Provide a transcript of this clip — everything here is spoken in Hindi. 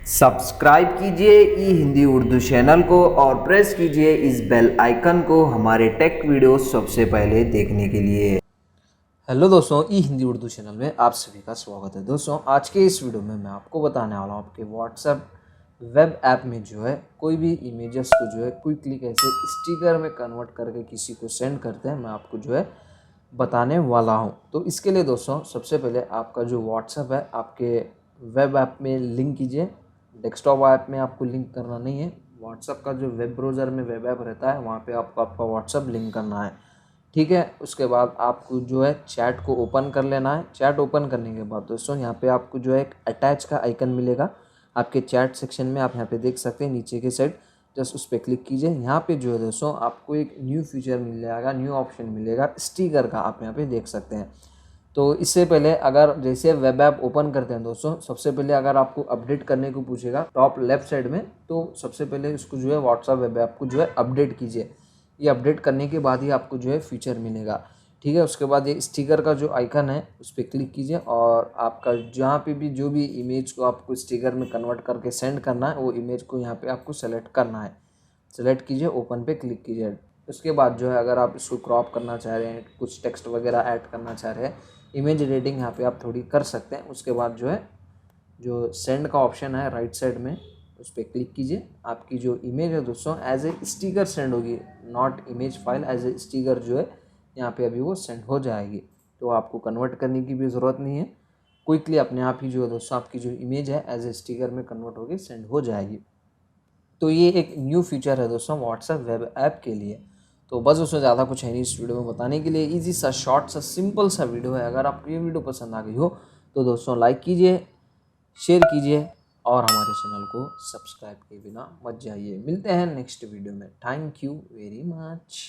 सब्सक्राइब कीजिए ई हिंदी उर्दू चैनल को और प्रेस कीजिए इस बेल आइकन को हमारे टेक वीडियो सबसे पहले देखने के लिए। हेलो दोस्तों, ई हिंदी उर्दू चैनल में आप सभी का स्वागत है। दोस्तों, आज के इस वीडियो में मैं आपको बताने वाला हूँ आपके व्हाट्सएप वेब ऐप में जो है कोई भी इमेजेस को जो है क्विकली कैसे स्टिकर में कन्वर्ट करके किसी को सेंड करते हैं, मैं आपको जो है बताने वाला हूँ। तो इसके लिए दोस्तों सबसे पहले आपका जो व्हाट्सएप है आपके वेब ऐप में लिंक कीजिए। डेस्कटॉप ऐप में आपको लिंक करना नहीं है, व्हाट्सएप का जो वेब ब्राउज़र में वेब ऐप रहता है वहाँ पे आपको आपका व्हाट्सएप लिंक करना है। ठीक है, उसके बाद आपको जो है चैट को ओपन कर लेना है। चैट ओपन करने के बाद दोस्तों यहाँ पे आपको जो है एक अटैच का आइकन मिलेगा आपके चैट सेक्शन में, आप यहाँ पे देख सकते हैं नीचे के साइड, जस्ट उस पर क्लिक कीजिए। यहाँ पे जो है दोस्तों आपको एक न्यू फीचर मिल जाएगा, न्यू ऑप्शन मिलेगा स्टिकर का, आप यहाँ पे देख सकते हैं। तो इससे पहले अगर जैसे वेब ऐप ओपन करते हैं दोस्तों, सबसे पहले अगर आपको अपडेट करने को पूछेगा टॉप लेफ्ट साइड में, तो सबसे पहले इसको जो है व्हाट्सएप वेब ऐप को जो है अपडेट कीजिए। ये अपडेट करने के बाद ही आपको जो है फीचर मिलेगा। ठीक है, उसके बाद ये स्टिकर का जो आइकन है उस पर क्लिक कीजिए और आपका जहाँ पे भी जो भी इमेज को आपको स्टिकर में कन्वर्ट करके सेंड करना है वो इमेज को यहाँ पे आपको सेलेक्ट करना है। सेलेक्ट कीजिए, ओपन पे क्लिक कीजिए। उसके बाद जो है अगर आप इसको क्रॉप करना चाह रहे हैं, कुछ टेक्स्ट वगैरह ऐड करना चाह रहे हैं, इमेज एडिटिंग यहाँ पे आप थोड़ी कर सकते हैं। उसके बाद जो है जो सेंड का ऑप्शन है राइट साइड में उस पर क्लिक कीजिए। आपकी जो इमेज है दोस्तों एज ए स्टिकर सेंड होगी, not image file, as a sticker जो है यहाँ पे अभी वो सेंड हो जाएगी। तो आपको कन्वर्ट करने की भी ज़रूरत नहीं है, क्विकली अपने आप ही जो है दोस्तों आपकी जो इमेज है एज ए स्टिकर में कन्वर्ट होकर सेंड हो जाएगी। तो ये एक न्यू फीचर है दोस्तों व्हाट्सएप वेब ऐप के लिए। तो बस उसमें ज़्यादा कुछ है नहीं इस वीडियो में बताने के लिए, इजी सा शॉर्ट सा सिंपल सा वीडियो है। अगर आपको ये वीडियो पसंद आ गई हो तो दोस्तों लाइक कीजिए, शेयर कीजिए और हमारे चैनल को सब्सक्राइब किए बिना मत जाइए। मिलते हैं नेक्स्ट वीडियो में। Thank you very much.